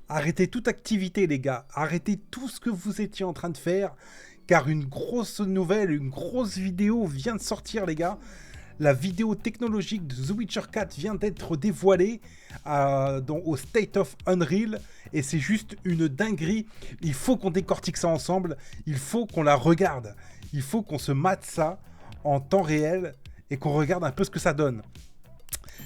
Arrêtez toute activité, les gars. Arrêtez tout ce que vous étiez en train de faire. Car une grosse nouvelle, une grosse vidéo vient de sortir, les gars. La vidéo technologique de The Witcher 4 vient d'être dévoilée au State of Unreal. Et c'est juste une dinguerie. Il faut qu'on décortique ça ensemble. Il faut qu'on la regarde. Il faut qu'on se mate ça en temps réel et qu'on regarde un peu ce que ça donne.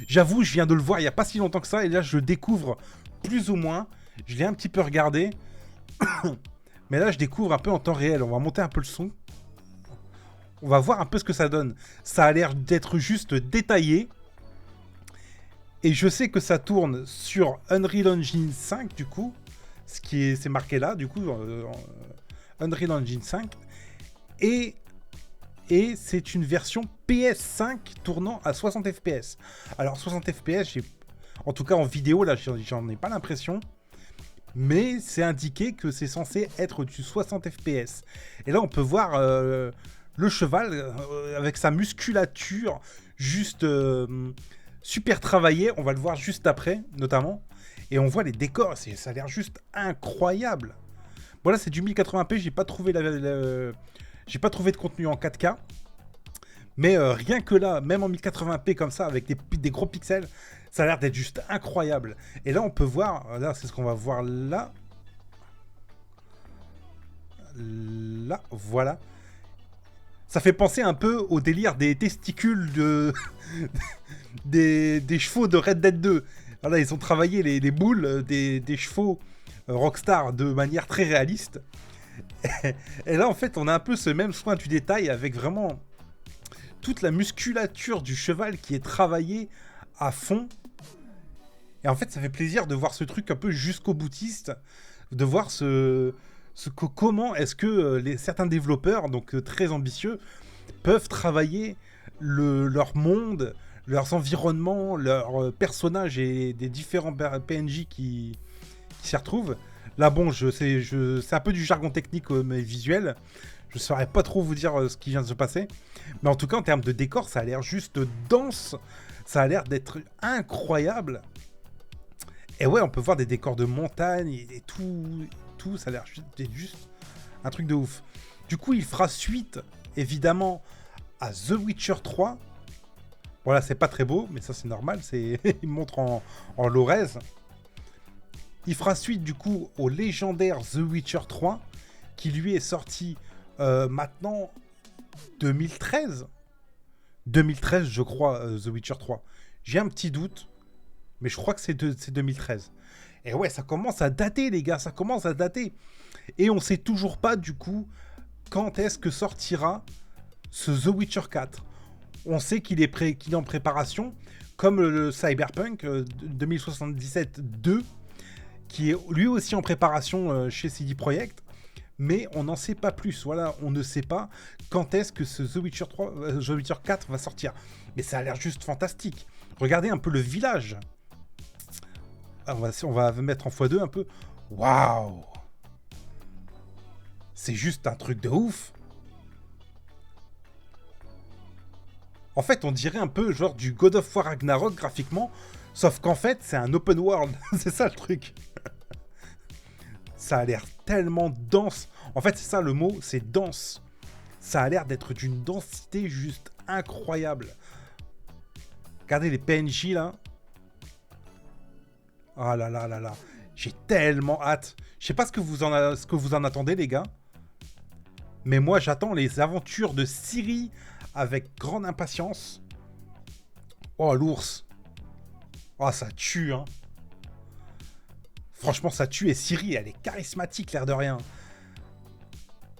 J'avoue, je viens de le voir il n'y a pas si longtemps que ça. Et là, je le découvre plus ou moins. Je l'ai un petit peu regardé. Mais là, je découvre un peu en temps réel. On va monter un peu le son. On va voir un peu ce que ça donne. Ça a l'air d'être juste détaillé. Et je sais que ça tourne sur Unreal Engine 5, du coup. C'est marqué là, du coup. Unreal Engine 5. Et c'est une version PS5 tournant à 60 FPS. Alors, 60 FPS, en tout cas en vidéo, là, j'en ai pas l'impression. Mais c'est indiqué que c'est censé être du 60 FPS. Et là, on peut voir le cheval avec sa musculature juste super travaillée. On va le voir juste après, notamment. Et on voit les décors. Ça a l'air juste incroyable. Bon, là, c'est du 1080p. J'ai pas trouvé j'ai pas trouvé de contenu en 4K. Mais rien que là, même en 1080p comme ça, avec des gros pixels, ça a l'air d'être juste incroyable. Et là, on peut voir, là, c'est ce qu'on va voir là. Là, voilà. Ça fait penser un peu au délire des testicules des chevaux de Red Dead 2. Voilà, ils ont travaillé les boules des chevaux Rockstar de manière très réaliste. Et là, en fait, on a un peu ce même soin du détail avec vraiment toute la musculature du cheval qui est travaillée à fond. Et en fait, ça fait plaisir de voir ce truc un peu jusqu'au boutiste, de voir comment est-ce que certains développeurs, donc très ambitieux, peuvent travailler leur monde, leurs environnements, leurs personnages et des différents PNJ qui s'y retrouvent. Là, bon, c'est un peu du jargon technique mais visuel. Je ne saurais pas trop vous dire ce qui vient de se passer. Mais en tout cas, en termes de décor, ça a l'air juste dense. Ça a l'air d'être incroyable. Et ouais, on peut voir des décors de montagne et tout. Ça a l'air juste un truc de ouf. Du coup, il fera suite, évidemment, à The Witcher 3. Voilà, c'est pas très beau, mais ça, c'est normal. Il montre en low-res. Il fera suite, du coup, au légendaire The Witcher 3, qui lui est sorti maintenant 2013. 2013, je crois, The Witcher 3. J'ai un petit doute, mais je crois que c'est 2013. Et ouais, ça commence à dater, les gars, ça commence à dater. Et on sait toujours pas, du coup, quand est-ce que sortira ce The Witcher 4. On sait qu'il est en préparation, comme le Cyberpunk 2077-2, qui est lui aussi en préparation chez CD Projekt. Mais on n'en sait pas plus. Voilà, on ne sait pas quand est-ce que ce The Witcher 4 va sortir. Mais ça a l'air juste fantastique. Regardez un peu le village. On va mettre en x2 un peu. Waouh! C'est juste un truc de ouf. En fait, on dirait un peu genre du God of War Ragnarok graphiquement. Sauf qu'en fait, c'est un open world. C'est ça le truc. Ça a l'air tellement dense. En fait, c'est ça le mot, c'est dense. Ça a l'air d'être d'une densité juste incroyable. Regardez les PNJ là. Ah là là là là. J'ai tellement hâte. Je sais pas ce que vous en attendez, les gars. Mais moi, j'attends les aventures de Ciri avec grande impatience. Oh, l'ours. Oh, ça tue, hein. Franchement, ça tue. Et Ciri, elle est charismatique, l'air de rien.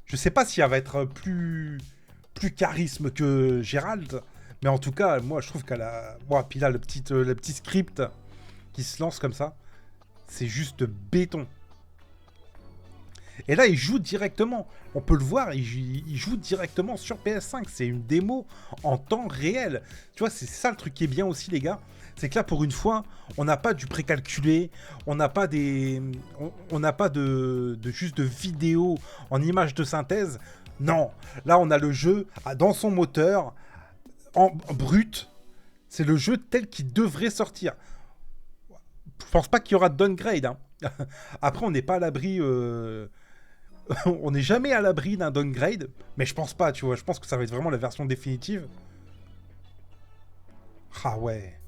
Je sais pas si elle va être plus charisme que Gérald. Mais en tout cas, moi, je trouve qu'elle a... Bon, puis là, le petit script qui se lance comme ça, c'est juste béton. Et là, il joue directement. On peut le voir, il joue directement sur PS5. C'est une démo en temps réel. Tu vois, c'est ça le truc qui est bien aussi, les gars. C'est que là, pour une fois, on n'a pas du précalculé. On n'a pas on n'a pas juste de vidéos en images de synthèse. Non. Là, on a le jeu dans son moteur, en brut. C'est le jeu tel qu'il devrait sortir. Je pense pas qu'il y aura de downgrade, hein. Après, on n'est pas à l'abri... on n'est jamais à l'abri d'un downgrade, mais je pense pas, tu vois. Je pense que ça va être vraiment la version définitive. Ah ouais.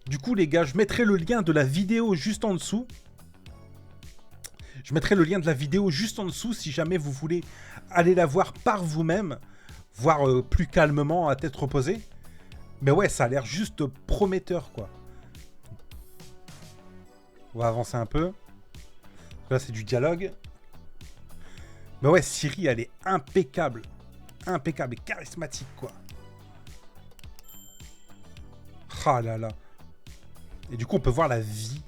Du coup, les gars, je mettrai le lien de la vidéo juste en dessous. Je mettrai le lien de la vidéo juste en dessous si jamais vous voulez aller la voir par vous-même, voir plus calmement à tête reposée. Mais ouais, ça a l'air juste prometteur, quoi. On va avancer un peu. Là, c'est du dialogue. Mais ouais, Ciri, elle est impeccable. Impeccable et charismatique, quoi. Ah là là. Et du coup, on peut voir la vie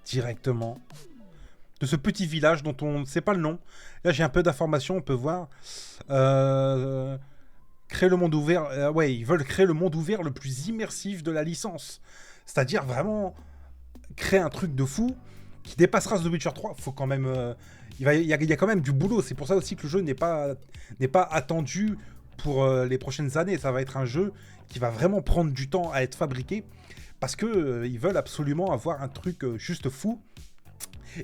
directement de ce petit village dont on ne sait pas le nom. Là, j'ai un peu d'informations, on peut voir. Créer le monde ouvert. Ouais, ils veulent créer le monde ouvert le plus immersif de la licence. C'est-à-dire vraiment créer un truc de fou qui dépassera The Witcher 3. Faut quand même... il y a quand même du boulot. C'est pour ça aussi que le jeu n'est pas attendu pour les prochaines années. Ça va être un jeu qui va vraiment prendre du temps à être fabriqué. Parce que ils veulent absolument avoir un truc juste fou.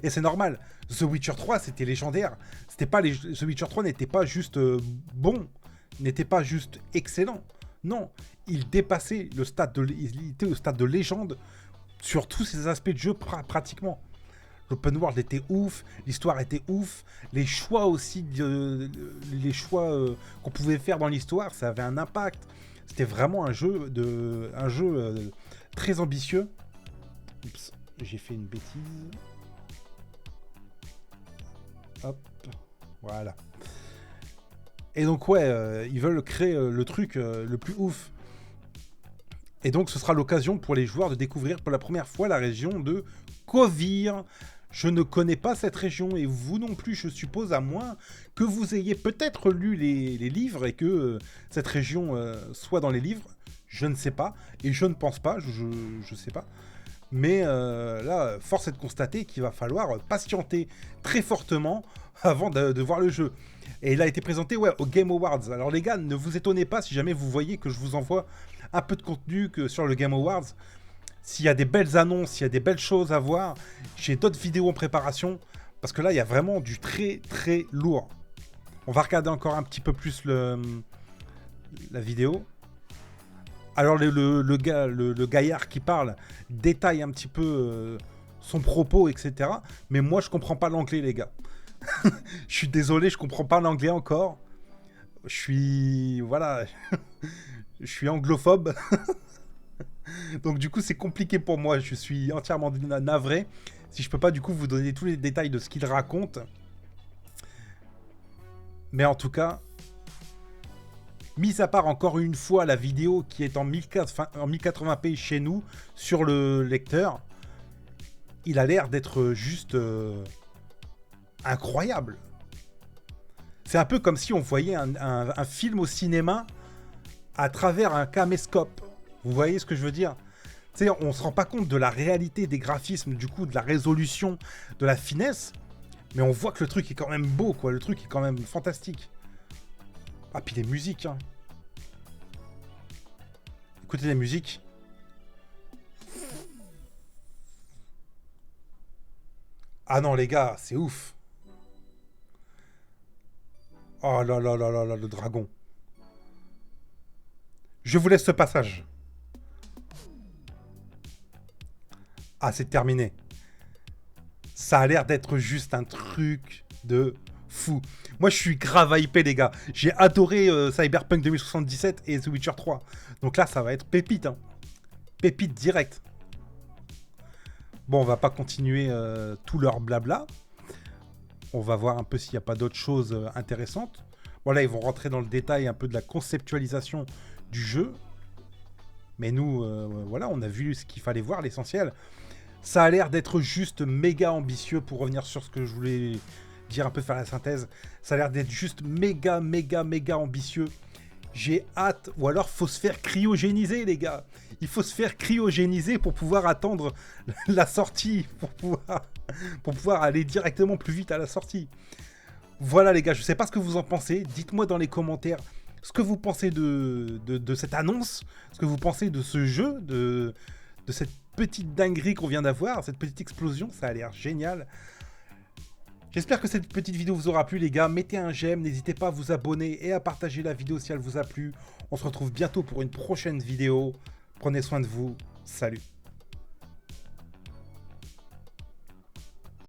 Et c'est normal. The Witcher 3, c'était légendaire. C'était pas The Witcher 3 n'était pas juste bon, n'était pas juste excellent. Non, il dépassait le stade il était au stade de légende sur tous ces aspects de jeu pratiquement. L'open world était ouf, l'histoire était ouf, les choix aussi, qu'on pouvait faire dans l'histoire, ça avait un impact. C'était vraiment un jeu très ambitieux. Oups, j'ai fait une bêtise. Hop, voilà. Et donc ouais, ils veulent créer le truc le plus ouf. Et donc ce sera l'occasion pour les joueurs de découvrir pour la première fois la région de Kovir. Je ne connais pas cette région et vous non plus, je suppose, à moins que vous ayez peut-être lu les livres et que cette région soit dans les livres. Je ne sais pas et je ne pense pas, je sais pas. Mais là, force est de constater qu'il va falloir patienter très fortement avant de voir le jeu. Et il a été présenté au Game Awards. Alors les gars, ne vous étonnez pas si jamais vous voyez que je vous envoie un peu de contenu sur le Game Awards. S'il y a des belles annonces, s'il y a des belles choses à voir, j'ai d'autres vidéos en préparation. Parce que là, il y a vraiment du très très lourd. On va regarder encore un petit peu plus la vidéo. Alors le gaillard qui parle détaille un petit peu son propos, etc. Mais moi, je comprends pas l'anglais, les gars. Je suis désolé, je comprends pas l'anglais encore. Je suis... Voilà. Je suis anglophobe. Donc du coup, c'est compliqué pour moi. Je suis entièrement navré. Si je peux pas, du coup, vous donner tous les détails de ce qu'il raconte. Mais en tout cas... Mis à part encore une fois la vidéo qui est en 1080p chez nous sur le lecteur, il a l'air d'être juste incroyable. C'est un peu comme si on voyait un film au cinéma à travers un caméscope. Vous voyez ce que je veux dire ? Tu sais, on se rend pas compte de la réalité des graphismes, du coup, de la résolution, de la finesse, mais on voit que le truc est quand même beau, quoi. Le truc est quand même fantastique. Ah, puis les musiques, hein. Écoutez les musiques. Ah non, les gars, c'est ouf. Oh là là là là là, le dragon. Je vous laisse ce passage. Ah, c'est terminé. Ça a l'air d'être juste un truc de fou. Moi, je suis grave hypé, les gars. J'ai adoré Cyberpunk 2077 et The Witcher 3. Donc là, ça va être pépite. Hein. Pépite direct. Bon, on va pas continuer tout leur blabla. On va voir un peu s'il n'y a pas d'autres choses intéressantes. Bon, là, ils vont rentrer dans le détail un peu de la conceptualisation du jeu. Mais nous, voilà, on a vu ce qu'il fallait voir, l'essentiel. Ça a l'air d'être juste méga ambitieux, pour revenir sur ce que je voulais dire, un peu faire la synthèse. Ça a l'air d'être juste méga, méga, méga ambitieux. J'ai hâte, ou alors faut se faire cryogéniser, les gars. Il faut se faire cryogéniser pour pouvoir attendre la sortie, pour pouvoir aller directement plus vite à la sortie. Voilà, les gars, je sais pas ce que vous en pensez. Dites-moi dans les commentaires ce que vous pensez de cette annonce, ce que vous pensez de ce jeu, de cette petite dinguerie qu'on vient d'avoir, cette petite explosion, ça a l'air génial. J'espère que cette petite vidéo vous aura plu les gars, mettez un j'aime, n'hésitez pas à vous abonner et à partager la vidéo si elle vous a plu. On se retrouve bientôt pour une prochaine vidéo. Prenez soin de vous, salut.